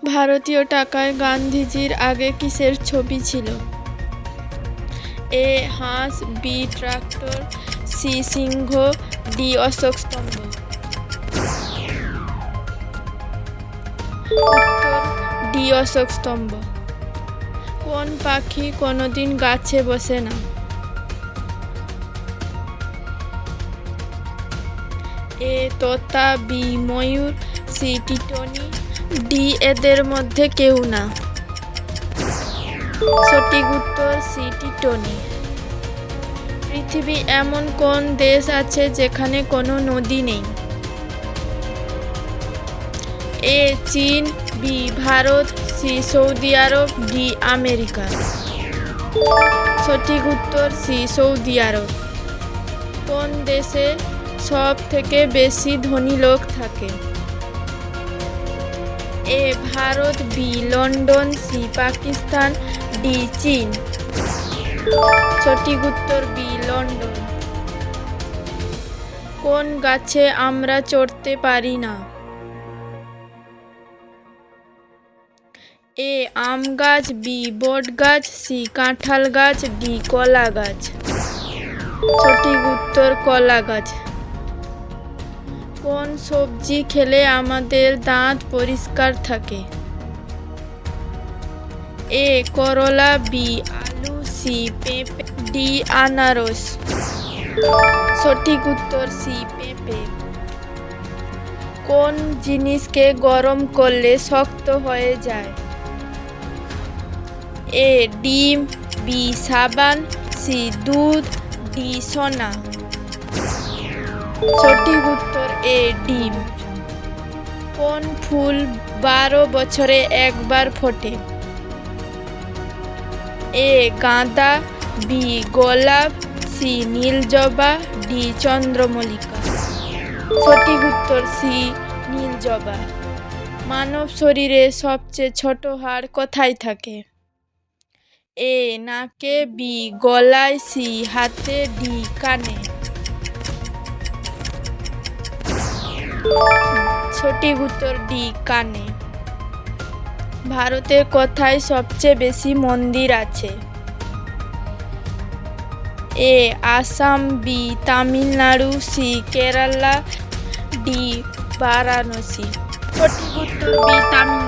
ভারতীয় টাকায় গান্ধীজির আগে কিসের ছবি ছিল? এ হাঁস, বি ট্রাক্টর, সি সিংহ, ডি অশোক স্তম্ভ। উত্তর ডি অশোক স্তম্ভ। কোন পাখি কোনোদিন গাছে বসে না? এ তোতা, বি ময়ূর, সি টিটনি, ডি এদের মধ্যে কেউ না। সঠিক উত্তর সি টিটনি। পৃথিবী এমন কোন দেশ আছে যেখানে কোনো নদী নেই? এ চীন, বি ভারত, সি সৌদি আরব, ডি আমেরিকা। সঠিক উত্তর সি সৌদি আরব। কোন দেশে সব থেকে বেশি ধনী লোক থাকে? A Bharat, B London, C Pakistan, D Chin. সঠিক উত্তর বি লন্ডন। কোন গাছে আমরা চড়তে পারি না? এ আম গাছ, বি বট গাছ, সি কাঁঠাল গাছ, ডি কলা গাছ। সঠিক উত্তর কলা গাছ। কোন সবজি খেলে আমাদের দাঁত পরিষ্কার থাকে? এ করলা, বি আলু, সি পেঁপে, ডি আনারস। সঠিক উত্তর সি পেঁপে। কোন জিনিসকে গরম করলে শক্ত হয়ে যায়? এ ডিম, বি সাবান, সি দুধ, ডি সোনা। সঠিক উত্তর এ ডিম। কোন ফুল 12 বছরে একবার ফোটে? এ গাঁদা, বি গোলাপ, সি নীলজবা, ডি চন্দ্রমল্লিকা। সঠিক উত্তর সি নীলজবা। মানব শরীরে সবচেয়ে ছোট হাড় কোথায় থাকে? এ নাকে, বি গলায়, সি হাতে, ডি কানে। সঠিক উত্তর ডি কানে। ভারতে কোথায় সবচেয়ে বেশি মন্দির আছে? A Assam, B Tamil Nadu, C Kerala, D Varanasi. সঠিক উত্তর বি তামিলনাড়ু।